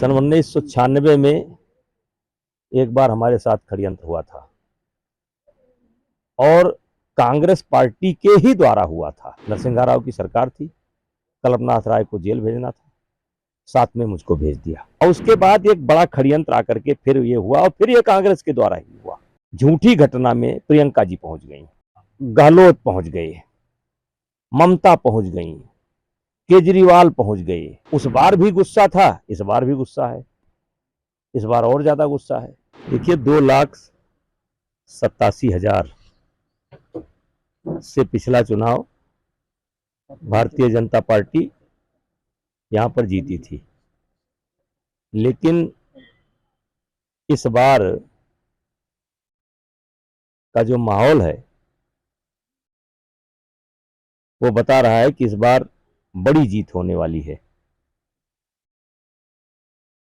सन 1996 में एक बार हमारे साथ षड्यंत्र हुआ था और कांग्रेस पार्टी के ही द्वारा हुआ था। नरसिंह राव की सरकार थी, कल्पनाथ राय को जेल भेजना था, साथ में मुझको भेज दिया और उसके बाद एक बड़ा षड्यंत्र आकर के फिर ये हुआ और फिर ये कांग्रेस के द्वारा ही हुआ। झूठी घटना में प्रियंका जी पहुंच गई, गहलोत पहुंच गए, ममता पहुंच गई, केजरीवाल पहुंच गए। उस बार भी गुस्सा था, इस बार भी गुस्सा है, इस बार और ज्यादा गुस्सा है। देखिए 2,87,000 से पिछला चुनाव भारतीय जनता पार्टी यहां पर जीती थी, लेकिन इस बार का जो माहौल है वो बता रहा है कि इस बार बड़ी जीत होने वाली है।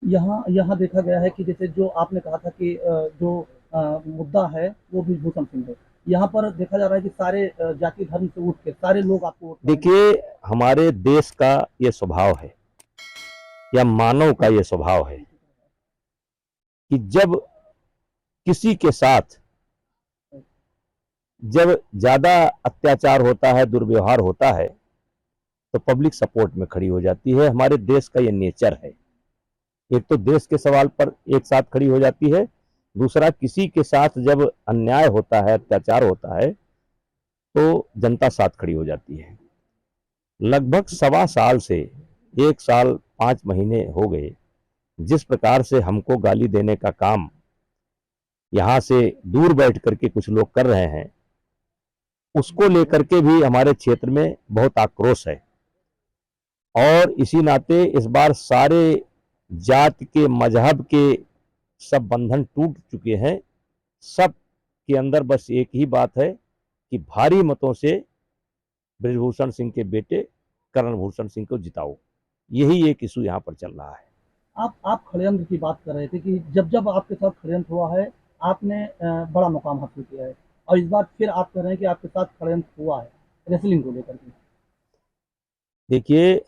यहाँ यहाँ देखा गया है कि जैसे जो आपने कहा था कि जो मुद्दा है वो ब्रिजभूषण सिंह है। यहाँ पर देखा जा रहा है कि सारे जाति धर्म से उठ के सारे लोग आपको वोट करेंगे। देखिए हमारे देश का ये स्वभाव है या मानव का ये स्वभाव है कि जब किसी के साथ जब ज्यादा अत्याचार होता है, दुर्व्यवहार होता है, तो पब्लिक सपोर्ट में खड़ी हो जाती है। हमारे देश का ये नेचर है। एक तो देश के सवाल पर एक साथ खड़ी हो जाती है, दूसरा किसी के साथ जब अन्याय होता है, अत्याचार होता है, तो जनता साथ खड़ी हो जाती है। लगभग 1.25 साल से 1 साल 5 महीने हो गए जिस प्रकार से हमको गाली देने का काम यहां से दूर बैठ करके कुछ लोग कर रहे हैं, उसको लेकर के भी हमारे क्षेत्र में बहुत आक्रोश है। और इसी नाते इस बार सारे जात के, मजहब के सब बंधन टूट चुके हैं। सब के अंदर बस एक ही बात है कि भारी मतों से ब्रिजभूषण सिंह के बेटे करण भूषण सिंह को जिताओ। यही एक इशू यहाँ पर चल रहा है। आप षड्यंत्र की बात कर रहे थे कि जब जब आपके साथ षड्यंत्र हुआ है आपने बड़ा मुकाम हासिल किया है, और इस बार फिर आप कह रहे हैं कि आपके साथ षड्यंत्र हुआ है रेसलिंग को लेकर के। देखिए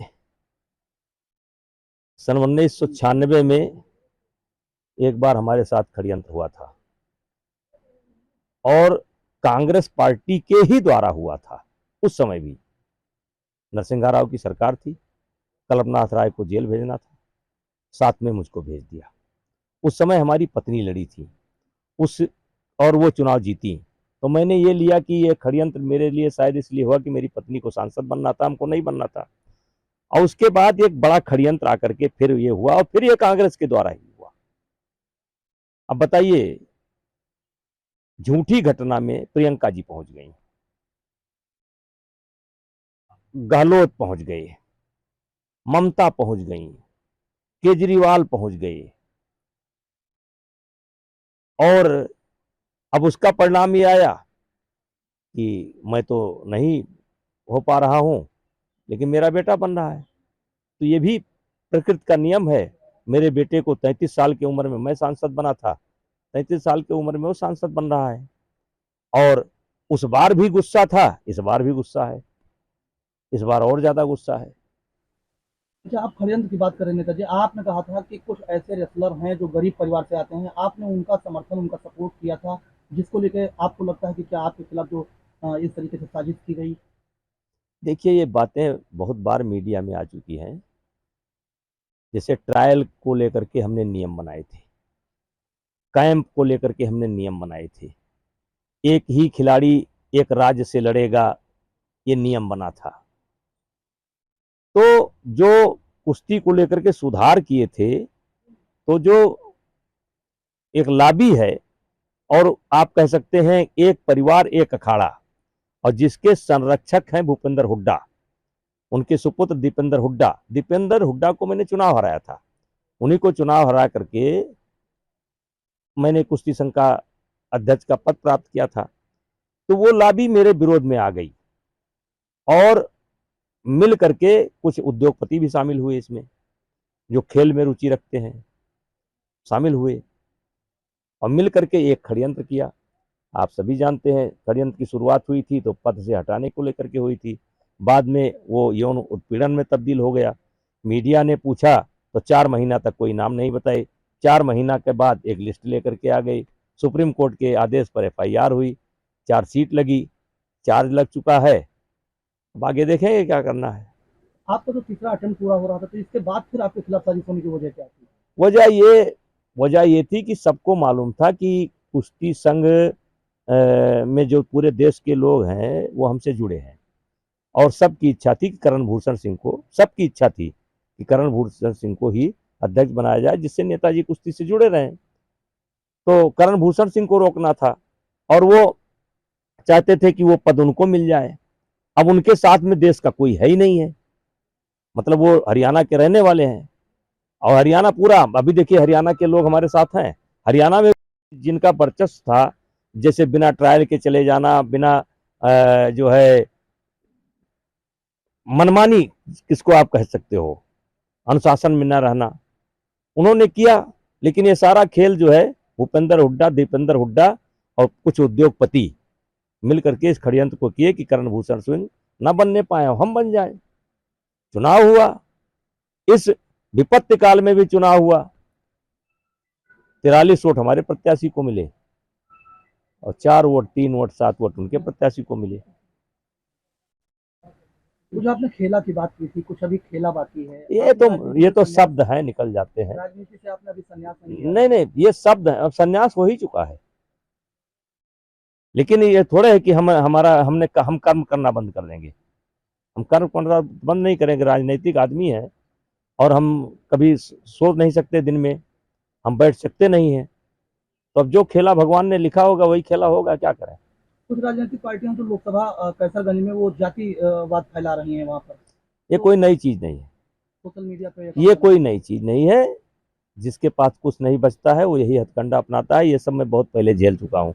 सन 1996 में एक बार हमारे साथ षड्यंत्र हुआ था और कांग्रेस पार्टी के ही द्वारा हुआ था। उस समय भी नरसिंह राव की सरकार थी, कल्पनाथ राय को जेल भेजना था, साथ में मुझको भेज दिया। उस समय हमारी पत्नी लड़ी थी उस और वो चुनाव जीती, तो मैंने ये लिया कि ये षड्यंत्र मेरे लिए शायद इसलिए हुआ कि मेरी पत्नी को सांसद बनना था, हमको नहीं बनना था। और उसके बाद एक बड़ा षड्यंत्र आकर के फिर ये हुआ और फिर ये कांग्रेस के द्वारा ही हुआ। अब बताइए, झूठी घटना में प्रियंका जी पहुंच गई, गहलोत पहुंच गए, ममता पहुंच गई, केजरीवाल पहुंच गए, और अब उसका परिणाम ये आया कि मैं तो नहीं हो पा रहा हूं, लेकिन मेरा बेटा बन रहा है। तो ये भी प्रकृति का नियम है। मेरे बेटे को 33 साल की उम्र में मैं सांसद बना था, 33 साल की उम्र में वो सांसद बन रहा है। और उस बार भी गुस्सा था, इस बार भी गुस्सा है, इस बार और ज्यादा गुस्सा है। अच्छा, आप षड्यंत्र की बात कर रहे हैं नेताजी, आपने कहा था कि कुछ ऐसे रेसलर हैं जो गरीब परिवार से आते हैं, आपने उनका समर्थन, उनका सपोर्ट किया था, जिसको लेकर आपको लगता है कि क्या आपके खिलाफ जो इस तरीके से साजिश की गई। देखिए ये बातें बहुत बार मीडिया में आ चुकी हैं। जैसे ट्रायल को लेकर के हमने नियम बनाए थे, कैंप को लेकर के हमने नियम बनाए थे, एक ही खिलाड़ी एक राज्य से लड़ेगा, ये नियम बना था। तो जो कुश्ती को लेकर के सुधार किए थे, तो जो एक लॉबी है और आप कह सकते हैं एक परिवार एक अखाड़ा, और जिसके संरक्षक हैं भूपेंद्र हुड्डा, उनके सुपुत्र दीपेंद्र हुड्डा को मैंने चुनाव हराया था। उन्हीं को चुनाव हरा करके मैंने कुश्ती संघ का अध्यक्ष का पद प्राप्त किया था। तो वो लॉबी मेरे विरोध में आ गई और मिल करके कुछ उद्योगपति भी शामिल हुए इसमें, जो खेल में रुचि रखते हैं, शामिल हुए और मिल करके एक षड्यंत्र किया। आप सभी जानते हैं षड्यंत्र की शुरुआत हुई थी तो पद से हटाने को लेकर के हुई थी, बाद में वो यौन उत्पीड़न में तब्दील हो गया। मीडिया ने पूछा तो 4 महीना तक कोई नाम नहीं बताए। 4 महीना के बाद एक लिस्ट लेकर के आ गई। सुप्रीम कोर्ट के आदेश पर FIR हुई, चार्जशीट लगी, चार्ज लग चुका है। अब आगे देखेंगे क्या करना है। आपका तो तीसरा अटेम्प्ट पूरा हो रहा था, तो इसके बाद फिर आपके खिलाफ साजिश होने की वजह क्या थी? वजह ये थी कि सबको मालूम था कि कुश्ती संघ में जो पूरे देश के लोग हैं वो हमसे जुड़े हैं, और सबकी इच्छा थी कि करण भूषण सिंह को, सबकी इच्छा थी कि करण भूषण सिंह को ही अध्यक्ष बनाया जाए, जिससे नेताजी कुश्ती से जुड़े रहें। तो करण भूषण सिंह को रोकना था, और वो चाहते थे कि वो पद उनको मिल जाए। अब उनके साथ में देश का कोई है ही नहीं है, मतलब वो हरियाणा के रहने वाले हैं, और हरियाणा पूरा, अभी देखिए हरियाणा के लोग हमारे साथ हैं। हरियाणा में जिनका वर्चस्व था, जैसे बिना ट्रायल के चले जाना, बिना जो है मनमानी, किसको आप कह सकते हो, अनुशासन में न रहना, उन्होंने किया। लेकिन ये सारा खेल जो है भूपेंद्र हुड्डा, दीपेंद्र हुड्डा और कुछ उद्योगपति मिलकर के इस षड्यंत्र को किए कि करण भूषण सिंह न बनने पाए, हम बन जाए। चुनाव हुआ, इस विपत्ति काल में भी चुनाव हुआ। 43 वोट हमारे प्रत्याशी को मिले और 4 वोट, 3 वोट, 7 वोट उनके प्रत्याशी को मिले। वो जो आपने खेला की बात की थी, कुछ अभी खेला बाकी है। ये तो शब्द है, निकल जाते हैं। राजनीति से आपने अभी संन्यास नहीं लिया? नहीं, ये शब्द है, अब संन्यास हो ही चुका है। लेकिन ये थोड़े है कि हम कर्म करना बंद कर देंगे। हम कर्म करना बंद नहीं करेंगे, राजनीतिक आदमी है, और हम कभी सो नहीं सकते दिन में, हम बैठ सकते नहीं हैं। तो अब जो खेला भगवान ने लिखा होगा वही खेला होगा, क्या करें। कुछ राजनीतिक पार्टियां तो लोकसभा कैसरगंज में वो जातिवाद फैला रही हैं वहां पर। ये कोई नई चीज नहीं है, सोशल मीडिया पे ये कोई नई चीज नहीं है। जिसके पास कुछ नहीं बचता है वो यही हथकंडा अपनाता है। ये सब मैं बहुत पहले झेल चुका हूँ।